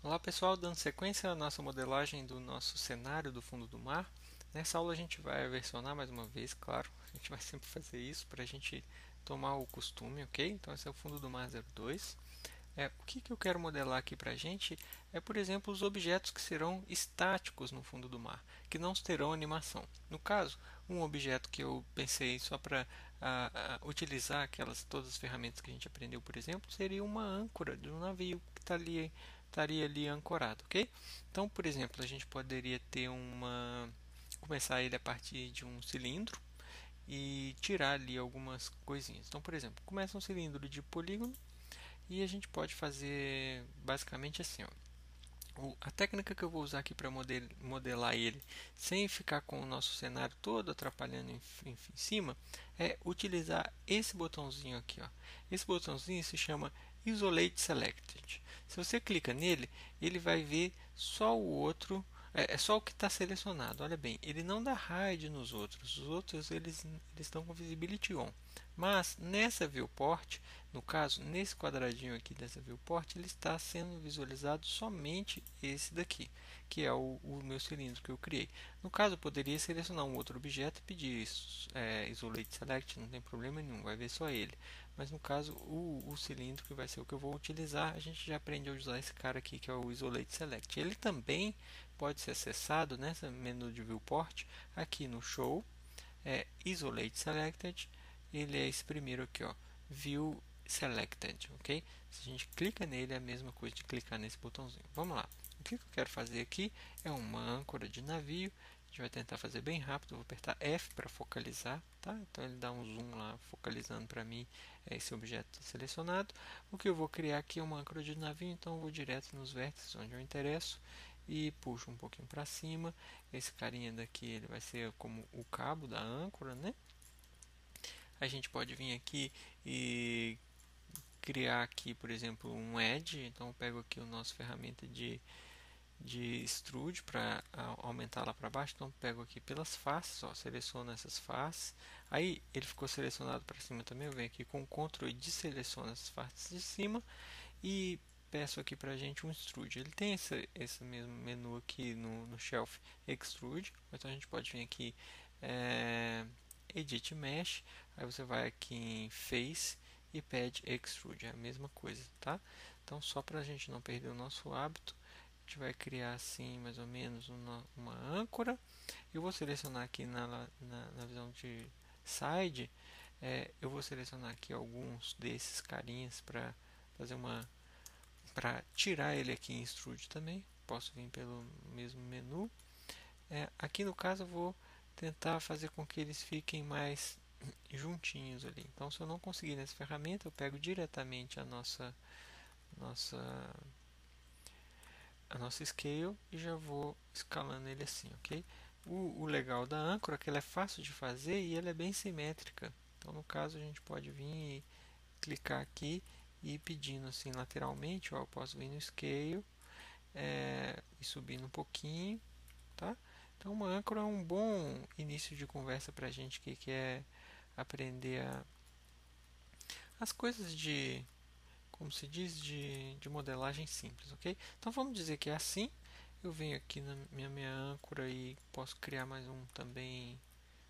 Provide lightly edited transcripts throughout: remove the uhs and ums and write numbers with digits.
Olá pessoal, dando sequência à nossa modelagem do nosso cenário do fundo do mar. Nessa aula a gente vai versionar mais uma vez, claro, a gente vai sempre fazer isso para a gente tomar o costume, ok? Então esse é o fundo do mar 02. O que eu quero modelar aqui para a gente é, por exemplo, os objetos que serão estáticos no fundo do mar, que não terão animação. No caso, um objeto que eu pensei só para utilizar todas as ferramentas que a gente aprendeu, por exemplo, seria uma âncora de um navio que estaria ali ancorado, ok? Então, por exemplo, a gente poderia ter começar ele a partir de um cilindro e tirar ali algumas coisinhas. Então, por exemplo, começa um cilindro de polígono e a gente pode fazer basicamente assim, ó. A técnica que eu vou usar aqui para modelar ele sem ficar com o nosso cenário todo atrapalhando em cima é utilizar esse botãozinho aqui, ó. Esse botãozinho se chama Isolate Selected. Se você clica nele, ele vai ver só o outro, é só o que está selecionado. Olha bem, ele não dá hide nos outros. Os outros eles estão com visibility on. Mas nessa viewport, no caso, nesse quadradinho aqui dessa viewport, ele está sendo visualizado somente esse daqui, que é o meu cilindro que eu criei. No caso, eu poderia selecionar um outro objeto e pedir Isolate Select, não tem problema nenhum, vai ver só ele. Mas no caso, o cilindro que vai ser o que eu vou utilizar, a gente já aprende a usar esse cara aqui, que é o Isolate Select. Ele também pode ser acessado nessa menu de viewport, aqui no Show, Isolate Selected, ele é esse primeiro aqui, ó, View Selected, ok? Se a gente clica nele, é a mesma coisa de clicar nesse botãozinho. Vamos lá. O que eu quero fazer aqui é uma âncora de navio. A gente vai tentar fazer bem rápido. Vou apertar F para focalizar, tá? Então ele dá um zoom lá, focalizando para mim esse objeto selecionado. O que eu vou criar aqui é uma âncora de navio, então eu vou direto nos vértices onde eu interesso e puxo um pouquinho para cima. Esse carinha daqui ele vai ser como o cabo da âncora, né? A gente pode vir aqui e criar aqui, por exemplo, um edge. Então eu pego aqui a nossa ferramenta de extrude para aumentar lá para baixo. Então eu pego aqui pelas faces, ó, seleciono essas faces. Aí ele ficou selecionado para cima também. Eu venho aqui com o Ctrl e deseleciono essas faces de cima e peço aqui para a gente um extrude. Ele tem esse mesmo menu aqui no shelf extrude. Então a gente pode vir aqui Edit Mesh, aí você vai aqui em Face e pede Extrude, é a mesma coisa, tá? Então só para a gente não perder o nosso hábito, a gente vai criar assim mais ou menos uma âncora. Eu vou selecionar aqui na visão de Side, eu vou selecionar aqui alguns desses carinhas para fazer para tirar ele aqui em Extrude também. Posso vir pelo mesmo menu. Aqui no caso eu vou tentar fazer com que eles fiquem mais juntinhos ali. Então, se eu não conseguir nessa ferramenta, eu pego diretamente nossa, a nossa scale e já vou escalando ele assim, ok? O legal da âncora é que ela é fácil de fazer e ela é bem simétrica. Então, no caso, a gente pode vir e clicar aqui e ir pedindo assim lateralmente. Ó, eu posso vir no scale e subindo um pouquinho, tá? Então, uma âncora é um bom início de conversa para a gente que quer aprender as coisas como se diz, de modelagem simples, ok? Então, vamos dizer que é assim. Eu venho aqui na minha âncora e posso criar mais um também,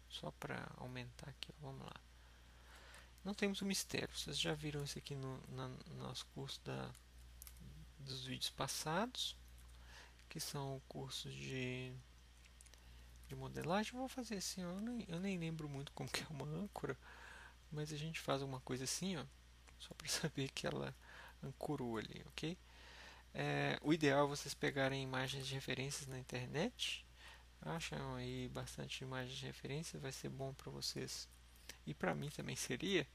só para aumentar aqui, ó. Vamos lá. Não temos um mistério. Vocês já viram isso aqui no nosso curso dos vídeos passados, que são cursos de modelagem. Vou fazer assim, ó, eu nem lembro muito como que é uma âncora, mas a gente faz uma coisa assim, ó, só para saber que ela ancorou ali, ok? O ideal é vocês pegarem imagens de referências na internet. Acham aí bastante imagens de referência, vai ser bom para vocês e para mim também seria,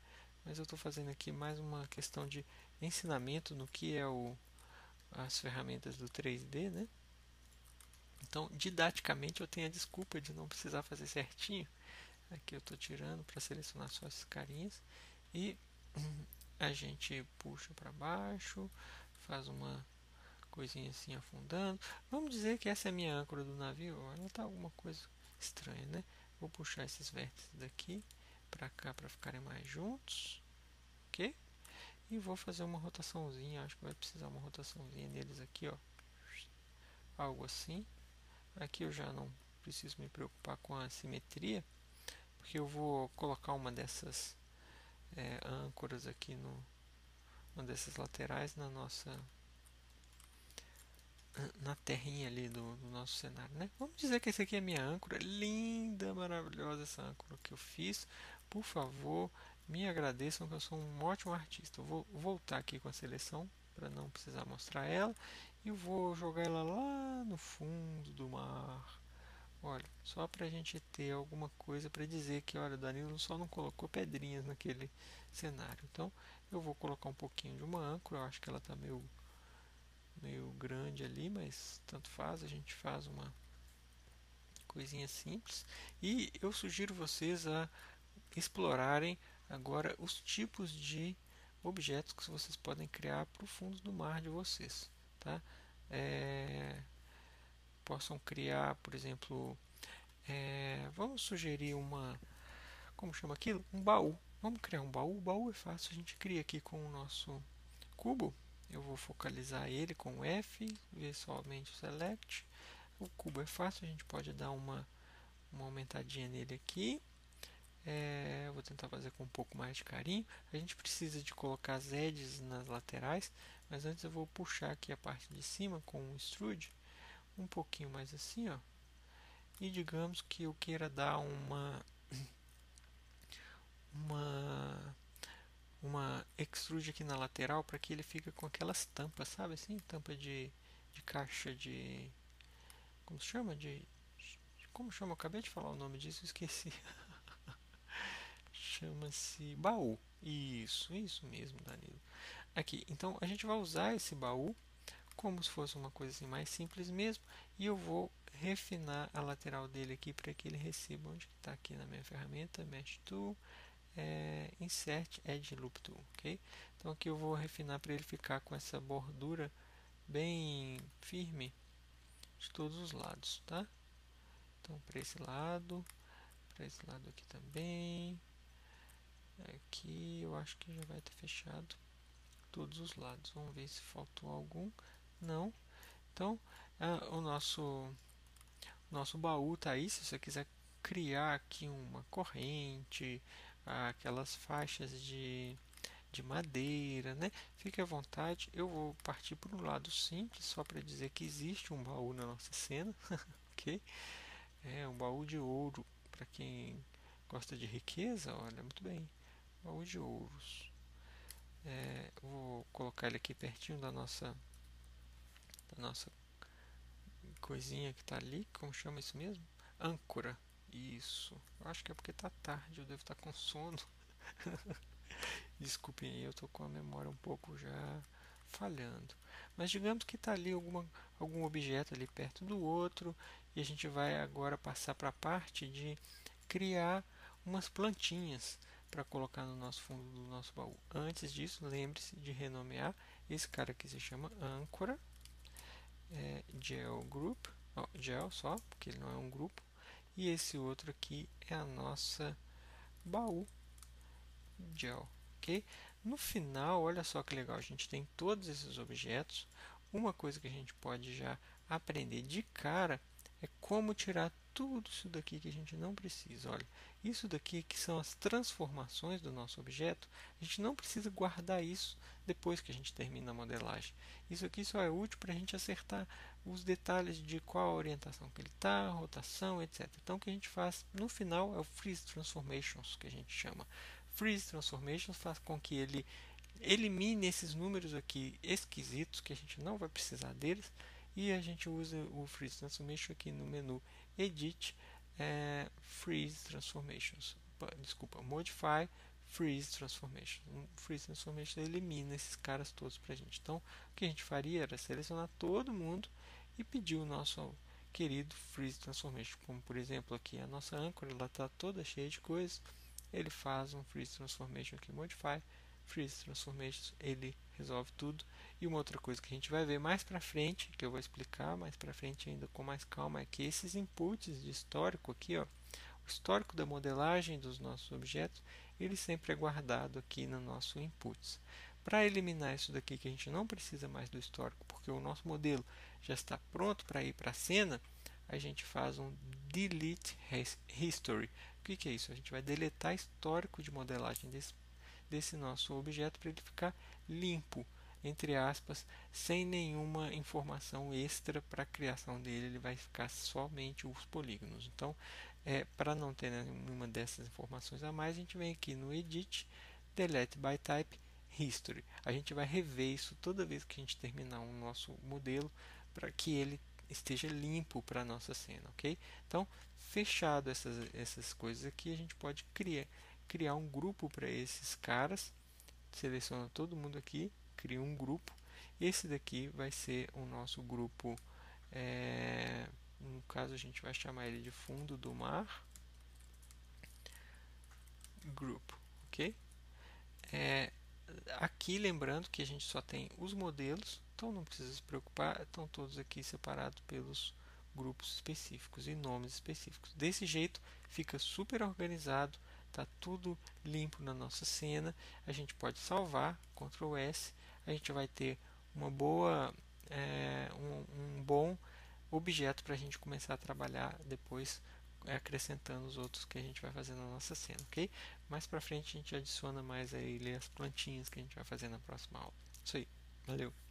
mas eu estou fazendo aqui mais uma questão de ensinamento no que é as ferramentas do 3D, né? Então, didaticamente, eu tenho a desculpa de não precisar fazer certinho. Aqui eu estou tirando para selecionar só esses carinhas e a gente puxa para baixo, faz uma coisinha assim afundando. Vamos dizer que essa é a minha âncora do navio. Ela está alguma coisa estranha, né? Vou puxar esses vértices daqui para cá para ficarem mais juntos, ok? E vou fazer uma rotaçãozinha. Acho que vai precisar uma rotaçãozinha neles aqui, ó. algo assim. Aqui eu já não preciso me preocupar com a simetria, porque eu vou colocar uma dessas âncoras aqui uma dessas laterais na terrinha ali do nosso cenário, né? Vamos dizer que esse aqui é minha âncora, linda, maravilhosa essa âncora que eu fiz. Por favor, me agradeçam que eu sou um ótimo artista. Eu vou voltar aqui com a seleção para não precisar mostrar ela e vou jogar ela lá no fundo do mar. Olha, só para a gente ter alguma coisa para dizer que, olha, o Danilo só não colocou pedrinhas naquele cenário. Então, eu vou colocar um pouquinho de uma âncora. Eu acho que ela está meio grande ali, mas tanto faz, a gente faz uma coisinha simples. E eu sugiro vocês a explorarem agora os tipos de objetos que vocês podem criar para o fundo do mar de vocês, tá? Possam criar, por exemplo, vamos sugerir como chama aquilo? Um baú. Vamos criar um baú. O baú é fácil, a gente cria aqui com o nosso cubo. Eu vou focalizar ele com o F, visualmente o Select. O cubo é fácil, a gente pode dar uma aumentadinha nele aqui. Eu vou tentar fazer com um pouco mais de carinho. A gente precisa de colocar as edges nas laterais, mas antes eu vou puxar aqui a parte de cima com o Extrude, um pouquinho mais assim, ó. E digamos que eu queira dar uma extrude aqui na lateral para que ele fique com aquelas tampas, sabe assim? Tampa de caixa de... Como se chama? Como chama? Eu acabei de falar o nome disso, esqueci. Chama-se baú. Isso mesmo, Danilo. Aqui, então a gente vai usar esse baú como se fosse uma coisa assim mais simples mesmo. E eu vou refinar a lateral dele aqui para que ele receba onde está aqui na minha ferramenta, Mesh Tool. Insert Edge Loop Tool, ok? Então aqui eu vou refinar para ele ficar com essa bordura bem firme de todos os lados, tá? Então para esse lado aqui também, aqui eu acho que já vai ter fechado todos os lados. Vamos ver se faltou algum. Não. Então o nosso baú tá aí. Se você quiser criar aqui uma corrente, aquelas faixas de madeira, né? Fique à vontade. Eu vou partir por um lado simples, só para dizer que existe um baú na nossa cena, ok? Um baú de ouro, para quem gosta de riqueza, olha, muito bem. Baú de ouros. Vou colocar ele aqui pertinho da nossa coisinha que está ali. Como chama isso mesmo? Âncora. Isso. Eu acho que é porque está tarde, eu devo estar com sono. Desculpem aí, eu estou com a memória um pouco já falhando. Mas digamos que está ali algum objeto ali perto do outro. E a gente vai agora passar para a parte de criar umas plantinhas para colocar no nosso fundo do nosso baú. Antes disso, lembre-se de renomear. Esse cara aqui se chama âncora. Gel Group. Gel só, porque ele não é um grupo. E esse outro aqui é a nossa baú Gel. Ok? No final, olha só que legal, a gente tem todos esses objetos. Uma coisa que a gente pode já aprender de cara é como tirar tudo isso daqui que a gente não precisa. Olha, isso daqui que são as transformações do nosso objeto, a gente não precisa guardar isso depois que a gente termina a modelagem. Isso aqui só é útil para a gente acertar os detalhes de qual a orientação que ele está, rotação, etc. Então o que a gente faz no final é o Freeze Transformations, que a gente chama. Freeze Transformations faz com que ele elimine esses números aqui esquisitos, que a gente não vai precisar deles, e a gente usa o Freeze Transformation aqui no menu Edit, Freeze Transformations. Desculpa, Modify Freeze Transformation. O Freeze Transformation elimina esses caras todos para a gente. Então, o que a gente faria era selecionar todo mundo e pedir o nosso querido Freeze Transformation. Como, por exemplo, aqui a nossa âncora está toda cheia de coisas. Ele faz um Freeze Transformation aqui, Modify Freeze Transformation, ele resolve tudo. E uma outra coisa que a gente vai ver mais para frente, que eu vou explicar mais para frente ainda com mais calma, é que esses inputs de histórico aqui, ó, o histórico da modelagem dos nossos objetos, ele sempre é guardado aqui no nosso inputs. Para eliminar isso daqui que a gente não precisa mais do histórico, porque o nosso modelo já está pronto para ir para a cena, a gente faz um delete history. O que é isso? A gente vai deletar histórico de modelagem desse nosso objeto para ele ficar limpo, entre aspas, sem nenhuma informação extra para a criação dele. Ele vai ficar somente os polígonos. Então, para não ter nenhuma dessas informações a mais, a gente vem aqui no Edit, Delete by Type, History. A gente vai rever isso toda vez que a gente terminar o nosso modelo para que ele esteja limpo para a nossa cena, ok? Então, fechado essas coisas aqui, a gente pode criar um grupo para esses caras. Seleciona todo mundo aqui, cria um grupo. Esse daqui vai ser o nosso grupo. No caso, a gente vai chamar ele de fundo do mar grupo, ok? Aqui lembrando que a gente só tem os modelos, então não precisa se preocupar, estão todos aqui separados pelos grupos específicos e nomes específicos. Desse jeito fica super organizado, está tudo limpo na nossa cena. A gente pode salvar, Ctrl S, a gente vai ter uma boa, um bom objeto para a gente começar a trabalhar depois, acrescentando os outros que a gente vai fazer na nossa cena, ok? Mais para frente a gente adiciona mais aí as plantinhas que a gente vai fazer na próxima aula. Isso aí, valeu!